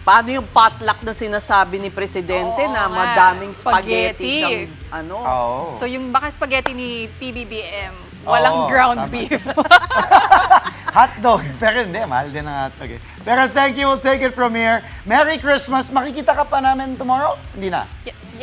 Paano yung potluck na sinasabi ni Presidente na madaming spaghetti siyang ano? So yung baka spaghetti ni PBBM, Oo, walang ground tama. beef. Hotdog. Pero hindi, mahal din ang hotdog. Pero thank you, we'll take it from here. Merry Christmas. Makikita ka pa namin tomorrow? Hindi na?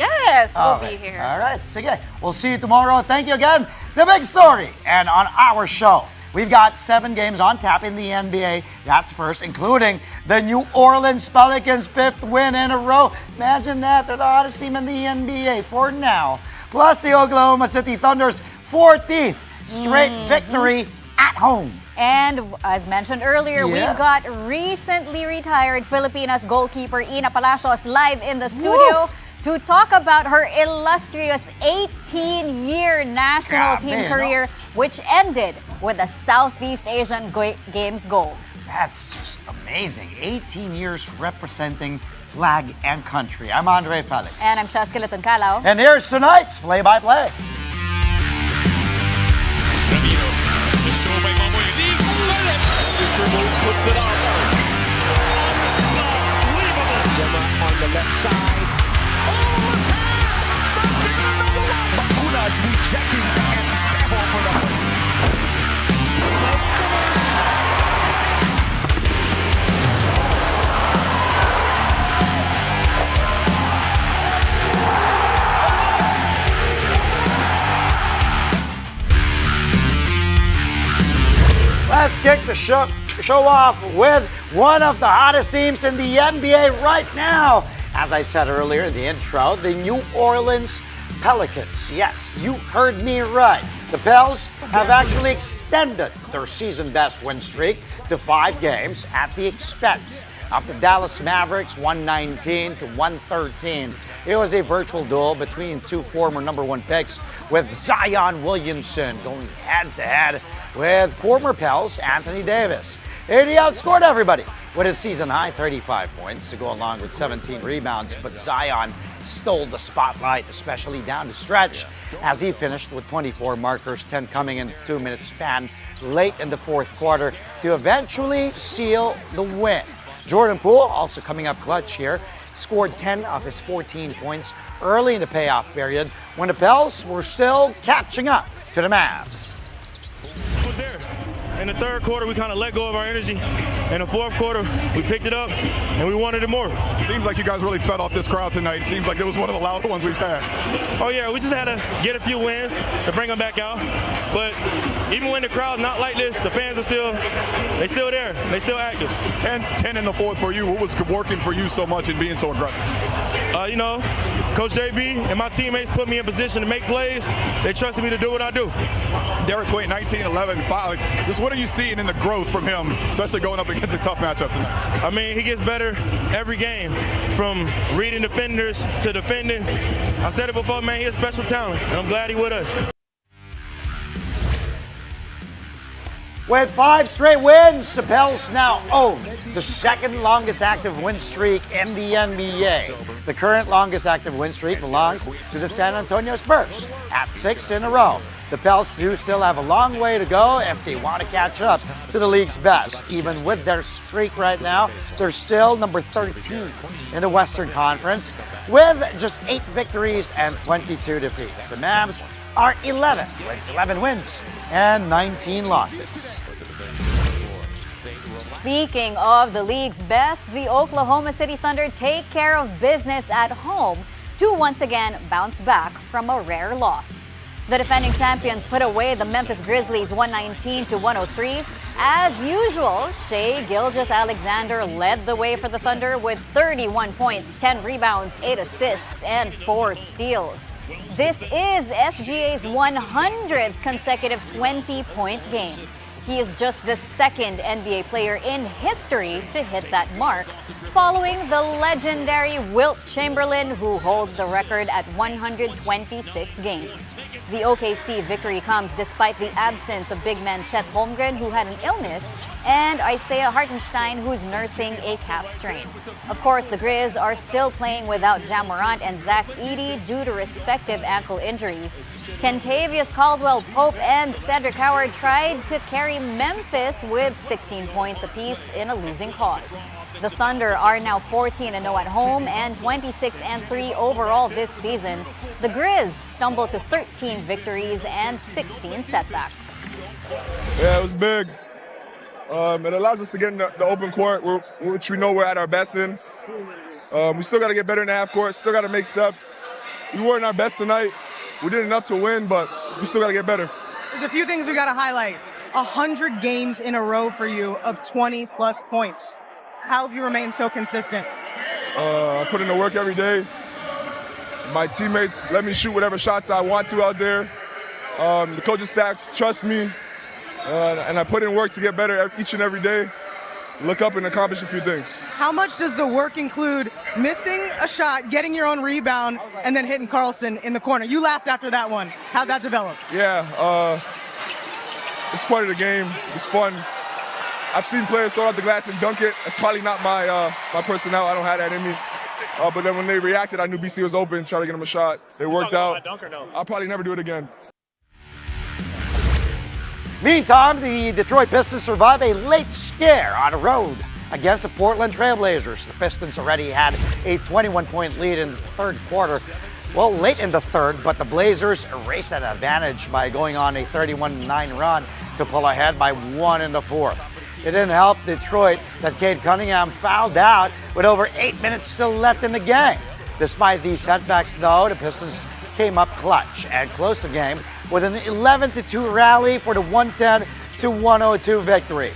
Yes, we'll Okay. be here. All right, sige. We'll see you tomorrow. Thank you again. The big story. And on our show, we've got 7 games on tap in the NBA. That's first, including the New Orleans Pelicans' 5th win in a row. Imagine that. They're the hottest team in the NBA for now. Plus the Oklahoma City Thunder's 14th straight victory at home. And as mentioned earlier, we've got recently retired Filipinas goalkeeper Ena Palacios live in the studio to talk about her illustrious 18-year national team career, which ended with a Southeast Asian Games gold. That's just amazing. 18 years representing flag and country. I'm Andre Felix. And I'm Cheska Calao. And here's tonight's play-by-play. Puts it on. Unbelievable. On the left side. Oh, pass! Stuck in another one. Bakulas rejecting Esteban for the win. Let's kick the show off with one of the hottest teams in the NBA right now. As I said earlier in the intro, the New Orleans Pelicans. Yes, you heard me right. The Pels have actually extended their season-best win streak to 5 games at the expense of the Dallas Mavericks, 119 to 113. It was a virtual duel between 2 former number 1 picks, with Zion Williamson going head-to-head with former Pels Anthony Davis. And he outscored everybody with his season-high 35 points to go along with 17 rebounds, but Zion stole the spotlight, especially down the stretch, as he finished with 24 markers, 10 coming in a 2-minute span late in the 4th quarter to eventually seal the win. Jordan Poole, also coming up clutch here, scored 10 of his 14 points early in the payoff period when the Pels were still catching up to the Mavs. Was there. In the 3rd quarter, we kind of let go of our energy. In the 4th quarter, we picked it up, and we wanted it more. Seems like you guys really fed off this crowd tonight. It seems like it was one of the louder ones we've had. Oh, yeah, we just had to get a few wins to bring them back out. But even when the crowd's not like this, the fans are still there. They still active. And 10 in the 4th for you. What was working for you so much and being so aggressive? Coach JB and my teammates put me in position to make plays. They trusted me to do what I do. Derek Quaid, 19, 11, 5. Just what are you seeing in the growth from him, especially going up against a tough matchup tonight? I mean, he gets better every game, from reading defenders to defending. I said it before, man, he's a special talent, and I'm glad he's with us. With 5 straight wins, the Pels now own the 2nd longest active win streak in the NBA. The current longest active win streak belongs to the San Antonio Spurs at 6 in a row. The Pels do still have a long way to go if they want to catch up to the league's best. Even with their streak right now, they're still number 13 in the Western Conference with just 8 victories and 22 defeats. The Mavs are 11 with 11 wins and 19 losses. Speaking of the league's best, the Oklahoma City Thunder take care of business at home to once again bounce back from a rare loss. The defending champions put away the Memphis Grizzlies 119 to 103. As usual, Shai Gilgeous-Alexander led the way for the Thunder with 31 points, 10 rebounds, 8 assists, and 4 steals. This is SGA's 100th consecutive 20-point game. He is just the 2nd NBA player in history to hit that mark, following the legendary Wilt Chamberlain, who holds the record at 126 games. The OKC victory comes despite the absence of big man Chet Holmgren, who had an illness, and Isaiah Hartenstein, who's nursing a calf strain. Of course, the Grizz are still playing without Ja Morant and Zach Edey due to respective ankle injuries. Kentavious Caldwell-Pope and Cedric Howard tried to carry Memphis with 16 points apiece in a losing cause. The Thunder are now 14-0 at home and 26-3 overall this season. The Grizz stumbled to 13 victories and 16 setbacks. Yeah, it was big. It allows us to get in the open court, which we know we're at our best in. We still got to get better in the half court, still got to make steps. We weren't our best tonight. We did enough to win, but we still got to get better. There's a few things we got to highlight. 100 games in a row for you of 20-plus points. How have you remained so consistent? I put in the work every day. My teammates let me shoot whatever shots I want to out there. The coaching staff trust me. And I put in work to get better each and every day, look up and accomplish a few things. How much does the work include missing a shot, getting your own rebound, and then hitting Carlson in the corner? You laughed after that one. How'd that develop? Yeah, it's part of the game. It's fun. I've seen players throw out the glass and dunk it. It's probably not my personnel. I don't have that in me. But then when they reacted, I knew BC was open, tried to get them a shot. They worked out. I'll probably never do it again. Meantime, the Detroit Pistons survive a late scare on the road against the Portland Trailblazers. The Pistons already had a 21-point lead in the third quarter. Well, late in the third, but the Blazers erased that advantage by going on a 31-9 run to pull ahead by 1 in the fourth. It didn't help Detroit that Cade Cunningham fouled out with over 8 minutes still left in the game. Despite these setbacks, though, the Pistons came up clutch and closed the game with an 11-2 rally for the 110-102 victory.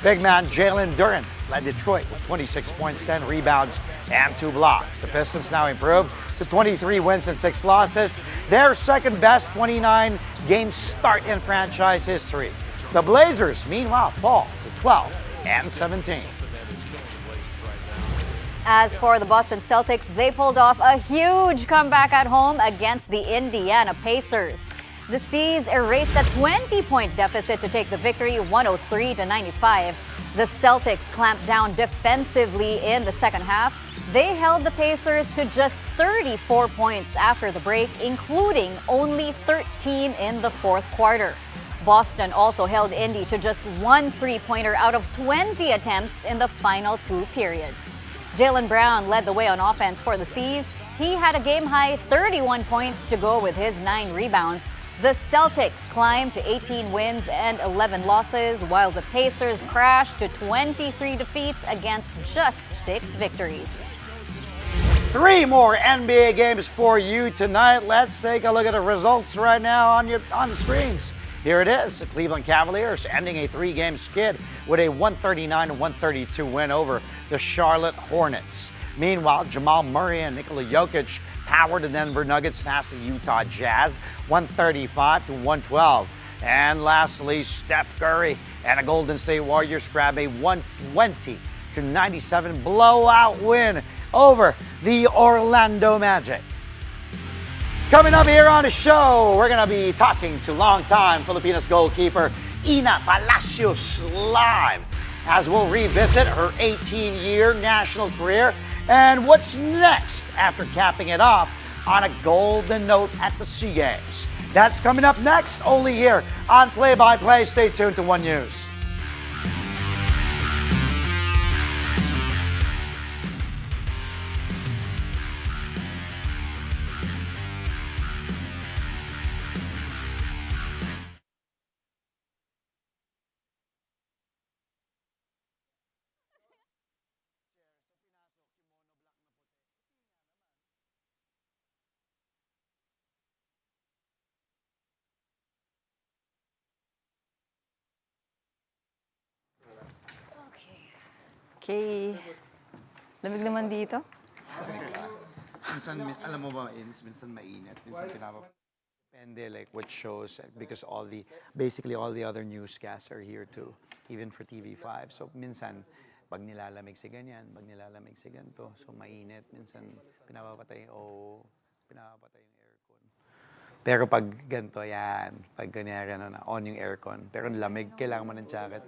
Big man Jalen Duren led Detroit with 26 points, 10 rebounds, and 2 blocks. The Pistons now improved to 23 wins and 6 losses, their second best 29-game start in franchise history. The Blazers, meanwhile, fall to 12-17. As for the Boston Celtics, they pulled off a huge comeback at home against the Indiana Pacers. The C's erased a 20-point deficit to take the victory 103-95. The Celtics clamped down defensively in the second half. They held the Pacers to just 34 points after the break, including only 13 in the fourth quarter. Boston also held Indy to just 1 3-pointer out of 20 attempts in the final 2 periods. Jaylen Brown led the way on offense for the C's. He had a game-high 31 points to go with his 9 rebounds. The Celtics climbed to 18 wins and 11 losses, while the Pacers crashed to 23 defeats against just 6 victories. 3 more NBA games for you tonight. Let's take a look at the results right now on the screens. Here it is, the Cleveland Cavaliers ending a 3-game skid with a 139-132 win over the Charlotte Hornets. Meanwhile, Jamal Murray and Nikola Jokic powered the Denver Nuggets past the Utah Jazz 135-112. And lastly, Steph Curry and the Golden State Warriors grab a 120-97 blowout win over the Orlando Magic. Coming up here on the show, we're going to be talking to longtime Filipinas goalkeeper Ena Palacios live as we'll revisit her 18-year national career and what's next after capping it off on a golden note at the SEA Games. That's coming up next, only here on Play by Play. Stay tuned to One News. Okay. Lamig naman dito. Minsan, alam mo ba, minsan mainit, minsan depende like what shows, because basically all the other newscasts are here too, even for TV5. So minsan, pag nilalamig si ganyan, pag nilalamig si ganito, so mainit, minsan pinapapatay yung aircon. Pero pag ganito, yan, pag ganyan, on yung aircon, pero lamig, kailangan mo ng jacket.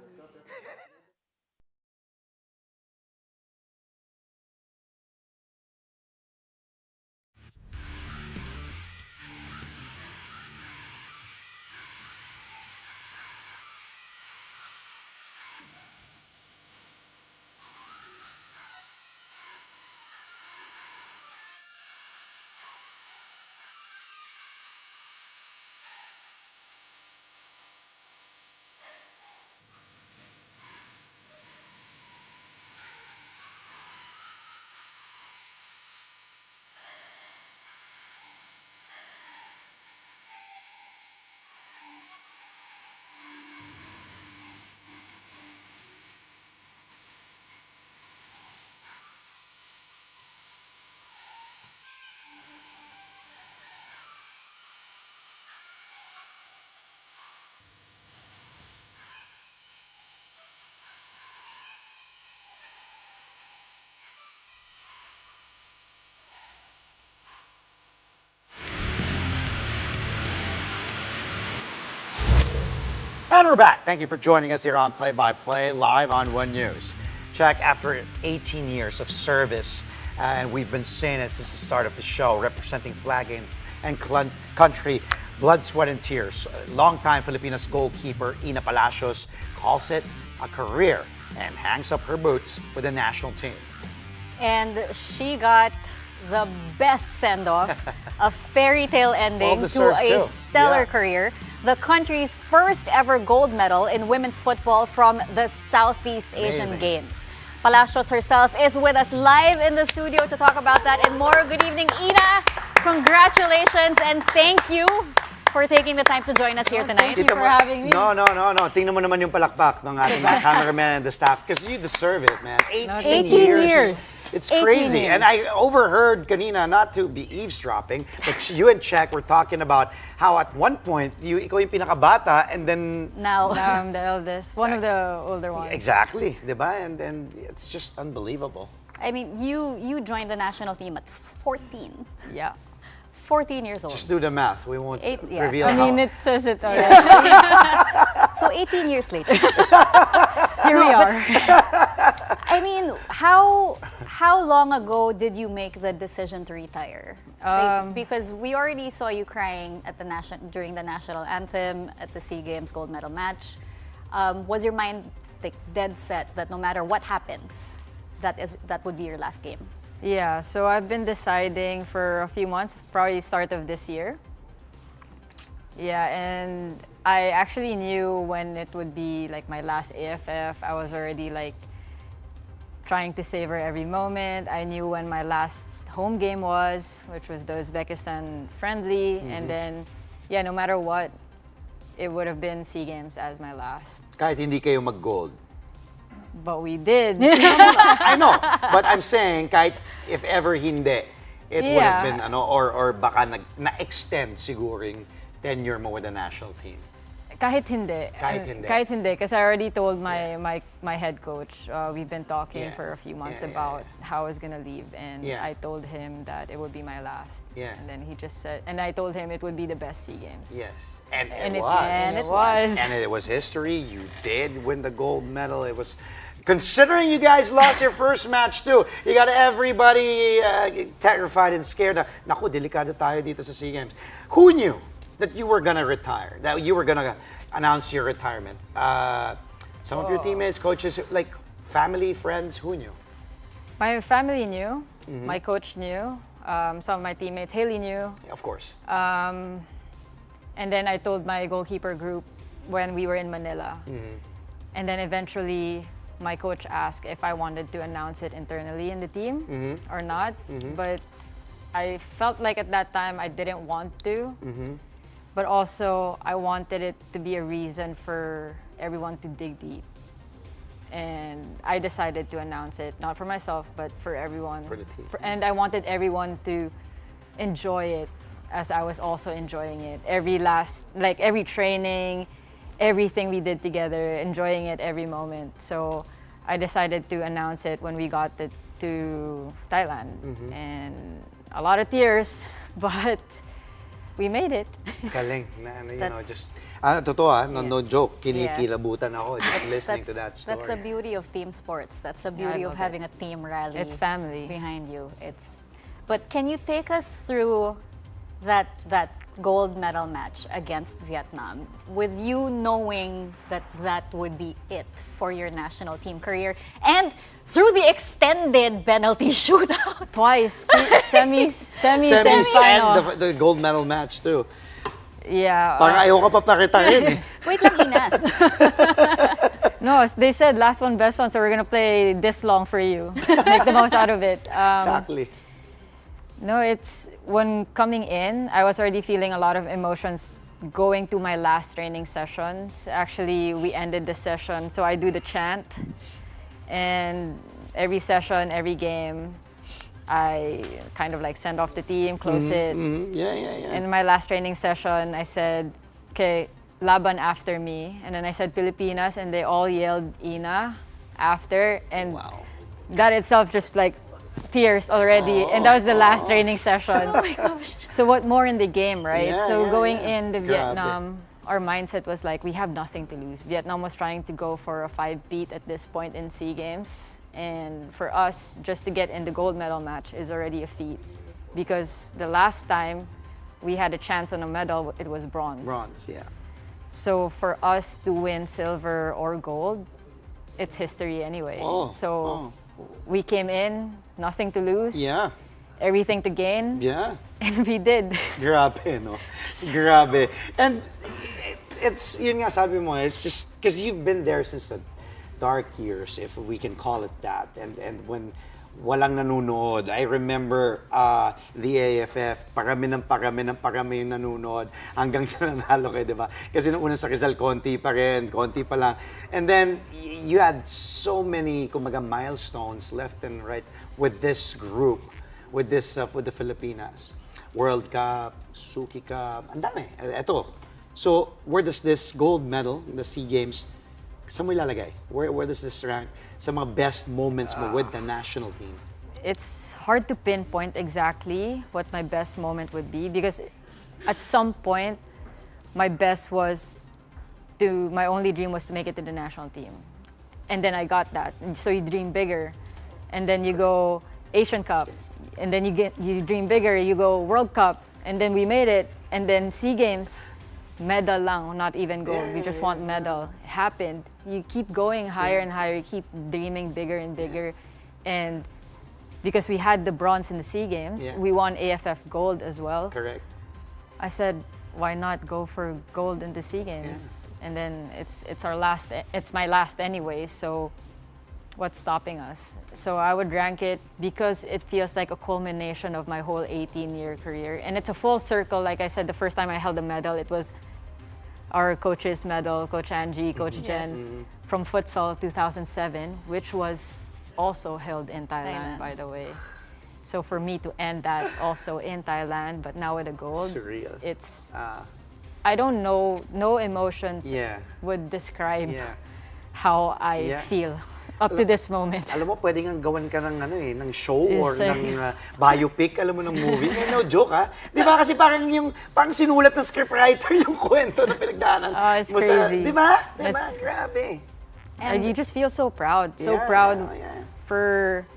And we're back. Thank you for joining us here on Play by Play, live on One News. Check, after 18 years of service, and we've been saying it since the start of the show, representing flag and country, blood, sweat, and tears. Longtime Filipinas goalkeeper Ena Palacios calls it a career and hangs up her boots with the national team. And she got the best send-off, a fairy tale ending to a stellar career. The country's first ever gold medal in women's football from the Southeast Asian Games. Palacios herself is with us live in the studio to talk about that and more. Good evening, Ena. Congratulations and thank you for taking the time to join us here tonight. Thank you for having me. No. Tingnan mo naman yung palakpak ng ating mga cameraman and the staff because you deserve it, man. 18 years. It's crazy. And I overheard kanina, not to be eavesdropping, but you and Czech were talking about how at one point, ikaw yung pinakabata and then... Now I'm the eldest. One of the older ones. Exactly. Diba? And then it's just unbelievable. I mean, you joined the national team at 14. Yeah. 14 years old. Just do the math. We won't reveal I mean, how. it says it already. So 18 years later. Here we are. I mean, how long ago did you make the decision to retire? Because we already saw you crying at during the national anthem at the SEA Games gold medal match. Was your mind like dead set that no matter what happens, that would be your last game? Yeah, so I've been deciding for a few months, probably start of this year. Yeah, and I actually knew when it would be like my last AFF. I was already like trying to savor every moment. I knew when my last home game was, which was the Uzbekistan friendly. And then, yeah, no matter what, it would have been SEA Games as my last. Kahit hindi kayo mag-gold. But we did. I know, but I'm saying kahit if ever hindi, it would have been or baka na-extend siguro yung tenure mo with the national team. Kahit hindi. Kahit hindi, because I already told my head coach, we've been talking for a few months about how I was gonna leave, and I told him that it would be my last. Yeah. And then he just said, and I told him it would be the best SEA Games. Yes. And And it it was. and it was. And it was history. You did win the gold medal. It was, considering you guys lost your first match too, you got everybody terrified and scared. Naku, delikado tayo dito sa SEA Games. Who knew that you were gonna retire? That you were gonna announce your retirement? Some of your teammates, coaches, like family, friends, who knew? My family knew. My coach knew. Some of my teammates, Haley knew. Of course. And then I told my goalkeeper group when we were in Manila. And then eventually, my coach asked if I wanted to announce it internally in the team or not. But I felt like at that time I didn't want to. But also, I wanted it to be a reason for everyone to dig deep. And I decided to announce it, not for myself, but for everyone. For the team. And I wanted everyone to enjoy it as I was also enjoying it. Every training, everything we did together, enjoying it every moment. So I decided to announce it when we got to Thailand. And a lot of tears, but we made it. Galing. Totoo no joke. Kinikilabutan ako just listening to that story. That's the beauty of team sports. That's the beauty of having a team rally. It's family behind you. But can you take us through that gold medal match against Vietnam, with you knowing that would be it for your national team career, and through the extended penalty shootout? Twice. Semis and the gold medal match too. Yeah. Parang ayaw ka pa pakitahin eh. Wait lang, Ena. No, they said last one, best one, so we're gonna play this long for you. Make the most out of it. Exactly. No, it's when coming in, I was already feeling a lot of emotions going to my last training sessions. Actually, we ended the session, so I do the chant. And every session, every game, I kind of like send off the team, close it. Yeah. In my last training session, I said, okay, laban after me. And then I said Pilipinas, and they all yelled Ena after. And that itself just like tears already, and that was the last training session. Oh my gosh. So what more in the game, right? Yeah, so yeah, going yeah. in the Grabe. Vietnam, our mindset was like, we have nothing to lose. Vietnam was trying to go for a 5-peat at this point in SEA Games. And for us, just to get in the gold medal match is already a feat. Because the last time we had a chance on a medal, it was bronze. Bronze, yeah. So for us to win silver or gold, it's history anyway. So we came in, nothing to lose. Yeah. Everything to gain. Yeah. And we did. Grabe, no? Grabe. And it's, yun nga sabi mo, it's just, because you've been there since the dark years, if we can call it that. And when walang nanunood, I remember the AFF, parami yung nanunood hanggang sa nanalo kayo, di ba? Kasi nung una sa Rizal, konti pa lang. And then, you had so many, kumaga, milestones left and right with this group, with the Filipinas. World Cup, Suki Cup, ang dami. Ito. So, where does this gold medal, the SEA Games, saan mo ilalagay? Where does this rank sa mga best moments mo with the national team? It's hard to pinpoint exactly what my best moment would be because at some point, my only dream was to make it to the national team. And then I got that. So you dream bigger. And then you go Asian Cup. And then you dream bigger, you go World Cup. And then we made it. And then SEA Games, medal lang, not even gold. We just want medal. It happened. You keep going higher and higher. You keep dreaming bigger and bigger. And because we had the bronze in the SEA Games, we won AFF gold as well. Correct. I said, why not go for gold in the SEA Games? And then it's my last anyway, so what's stopping us? So I would rank it because it feels like a culmination of my whole 18-year career. And it's a full circle. Like I said, the first time I held a medal, it was our coach's medal, Coach Angie, Coach Jen, from futsal 2007, which was also held in Thailand, by the way. So for me to end that also in Thailand, but now with a gold, surreal. It's, I don't know, no emotions would describe how I feel up to this moment. Alam mo, pwede nga gawan ka ng, ng show or ng biopic, alam mo, ng movie. No joke, ha? Di ba? Kasi parang sinulat ng scriptwriter yung kwento na pinagdaanan. Oh, it's crazy. Di ba? Di ba? Grabe. And you just feel so proud. So proud for...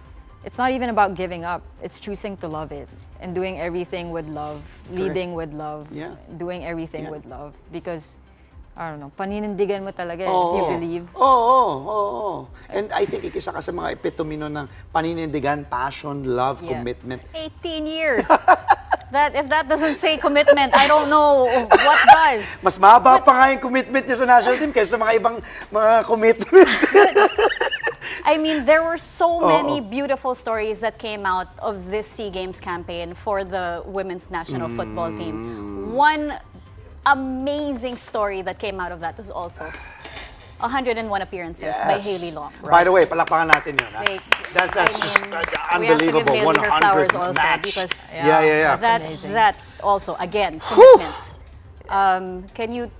It's not even about giving up. It's choosing to love it and doing everything with love, leading with love, doing everything with love. Because, I don't know, paninindigan mo talaga if you believe. Oo. And I think isa ka sa mga epitome nun ng paninindigan, passion, love, commitment. 18 years. If that doesn't say commitment, I don't know what does. Mas mahaba pa nga yung commitment niya sa national team kaysa sa mga ibang mga commitment. I mean, there were so many beautiful stories that came out of this SEA Games campaign for the women's national football team. One amazing story that came out of that was also 101 appearances by Hailey Long. By the way, palakpakan natin yun. That's just unbelievable. We have to give Hailey her flowers also match. because Yeah. that also, again, commitment.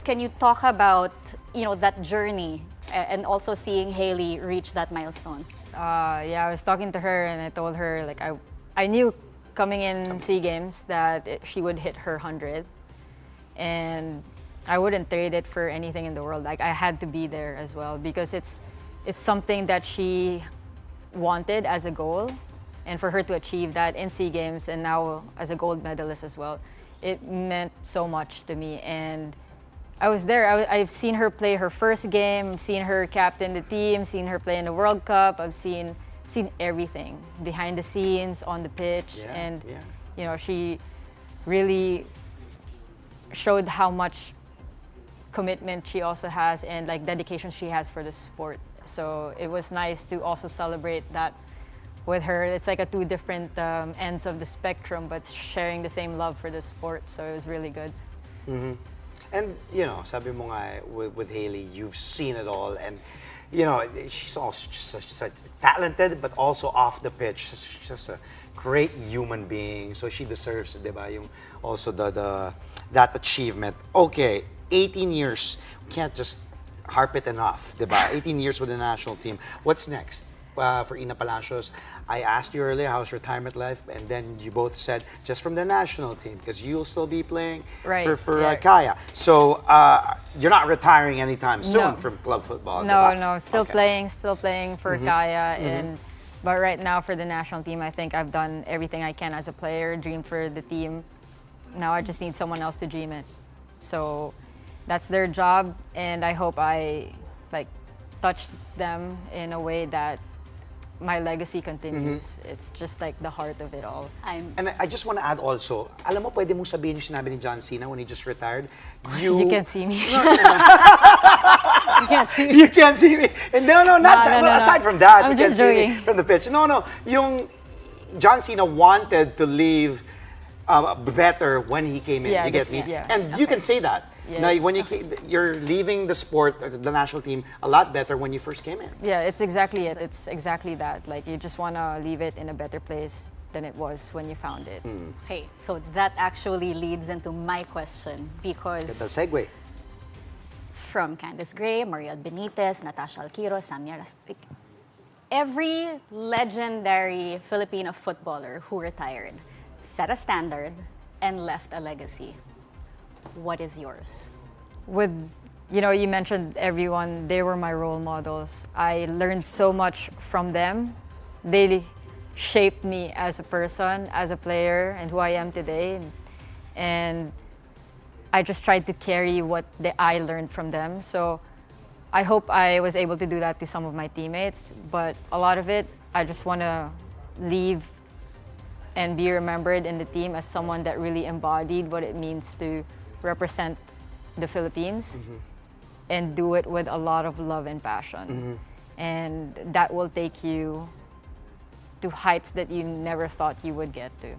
Can you talk about that journey and also seeing Hailey reach that milestone? I was talking to her and I told her, like, I knew coming in SEA Games that she would hit her 100 and I wouldn't trade it for anything in the world. Like, I had to be there as well because it's something that she wanted as a goal, and for her to achieve that in SEA Games and now as a gold medalist as well, it meant so much to me. And I was there. I've seen her play her first game, seen her captain the team, seen her play in the World Cup. I've seen everything behind the scenes, on the pitch, and she really showed how much commitment she also has and like dedication she has for the sport. So it was nice to also celebrate that with her. It's like two different ends of the spectrum, but sharing the same love for the sport. So it was really good. Mm-hmm. And sabi mo nga with Hailey, you've seen it all, and she's also such talented, but also off the pitch, she's just a great human being. So she deserves, diba, yung also that achievement. Okay, 18 years, we can't just harp it enough, diba? 18 years with the national team. What's next? for Ena Palacios. I asked you earlier how's retirement life, and then you both said just from the national team because you'll still be playing Right, for yeah. Kaya. So you're not retiring anytime soon No. from club football. No, diba? no, still playing for Kaya, but right now for the national team, I think I've done everything I can as a player, dreamed for the team. Now I just need someone else to dream it. So that's their job, and I hope I touch them in a way that my legacy continues. It's just like the heart of it all. And I just want to add also, alam mo, pwede mong sabihin yung sinabi ni John Cena when he just retired. You can't see me. You can't see me. You can't see me. And no, not that. no, Aside from that, I'm you can't just see me joking. from the pitch. No, yung John Cena wanted to leave better when he came in. Yeah, you get me? yeah. And you can say that. Yeah. Now, when you're leaving the sport, the national team, a lot better when you first came in. Yeah, it's exactly it. It's exactly that. Like, you just want to leave it in a better place than it was when you found it. Okay, so that actually leads into my question because That's a segue. from Candice Gray, Mariel Benitez, Natasha Alquiro, Samia every legendary Filipino footballer who retired set a standard and left a legacy. What is yours? You mentioned everyone, they were my role models. I learned so much from them. They shaped me as a person, as a player, and who I am today. And I just tried to carry what I learned from them. So I hope I was able to do that to some of my teammates. But a lot of it, I just want to leave and be remembered in the team as someone that really embodied what it means to represent the Philippines and do it with a lot of love and passion. And that will take you to heights that you never thought you would get to.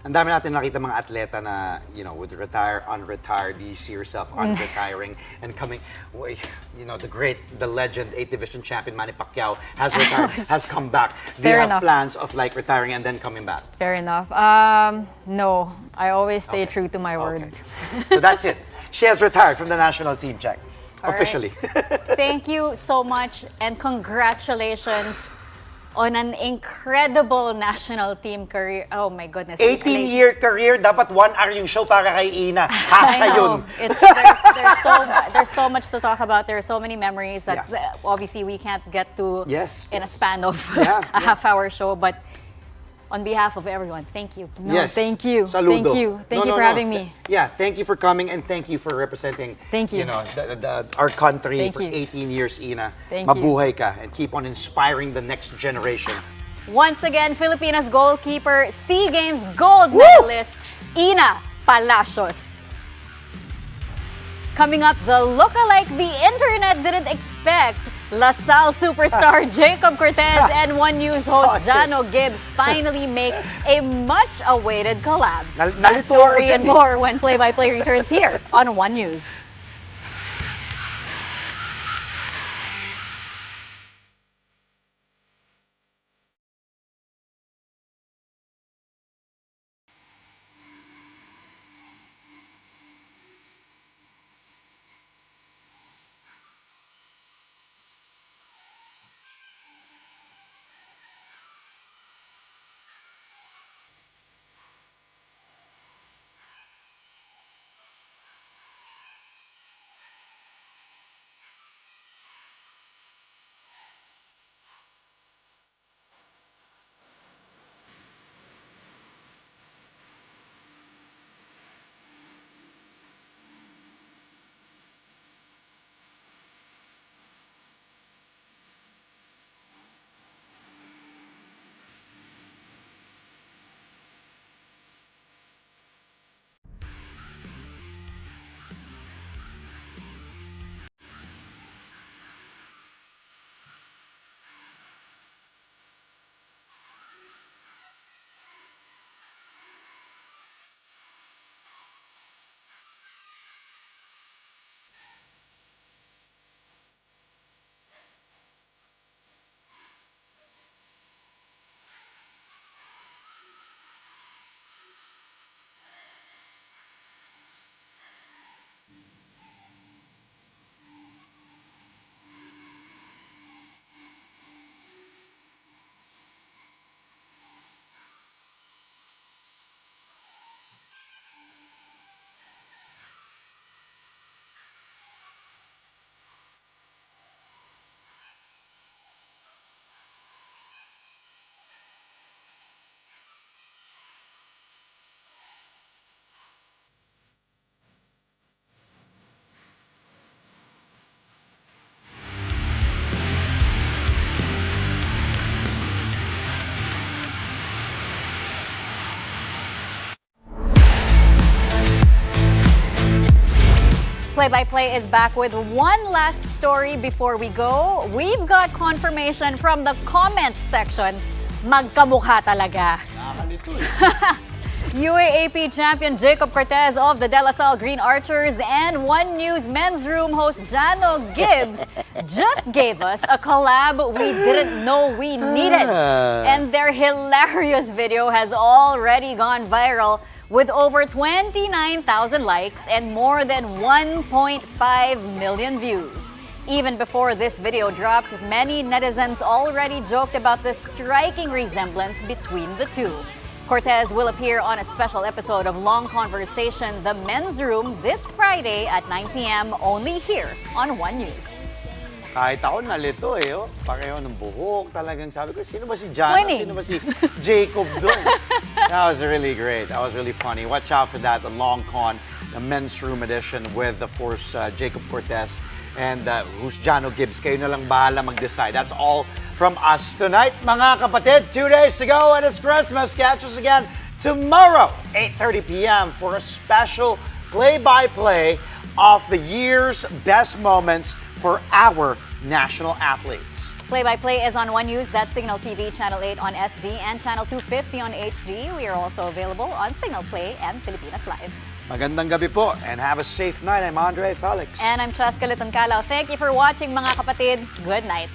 Ang dami natin nakita mga atleta na, would retire, unretire. Do you see yourself unretiring and coming, the legend, 8th division champion Manny Pacquiao has retired, has come back. Do you Fair have enough. plans of retiring and then coming back? Fair enough. No, I always stay true to my word. Okay. So that's it. She has retired from the national team, check. All right. Officially. Thank you so much and congratulations on an incredible national team career. Oh my goodness. 18-year career, dapat 1 hour yung show para kay Ena. I Hasha know. yun. There's so much to talk about. There are so many memories that obviously we can't get to in a span of a half-hour show. But on behalf of everyone, thank you. No, thank you. Saludo. Thank you. Thank you for having me. Yeah, thank you for coming and thank you for representing Thank you. our country Thank for you. 18 years, Ena. Thank you. Mabuhay ka and keep on inspiring the next generation. Once again, Filipinas goalkeeper, SEA Games gold medalist, Ena Palacios. Coming up, the lookalike the internet didn't expect. LaSalle superstar Jacob Cortez and One News host Jano Gibbs finally make a much-awaited collab. Story and more when play-by-play returns here on One News. Play-by-play is back with one last story before we go. We've got confirmation from the comments section. Magkamukha talaga. UAAP champion Jacob Cortez of the De La Salle Green Archers and One News Men's Room host Jano Gibbs just gave us a collab we didn't know we needed. And their hilarious video has already gone viral with over 29,000 likes and more than 1.5 million views. Even before this video dropped, many netizens already joked about the striking resemblance between the two. Cortez will appear on a special episode of Long Conversation, The Men's Room, this Friday at 9 p.m. only here on One News. Kahit ako nalito oh. Pareho ng buhok. Talagang sabi ko, sino ba si Jano? Winning. Sino ba si Jacob doon? That was really great. That was really funny. Watch out for that, the Long Con, the Men's Room edition with, of course, Jacob Cortez and who's Jano Gibbs. Kayo na lang bahala mag-decide. That's all from us tonight, mga kapatid. 2 days to go and it's Christmas. Catch us again tomorrow, 8:30 p.m. for a special play-by-play of the year's best moments for our national athletes. Play-by-play is on One News, that's Signal TV Channel 8 on SD and Channel 250 on HD. We are also available on Signal Play and Pilipinas Live. Magandang gabi po and have a safe night. I'm Andre Felix. And I'm Cheska Litoncalao. Thank you for watching, mga kapatid. Good night.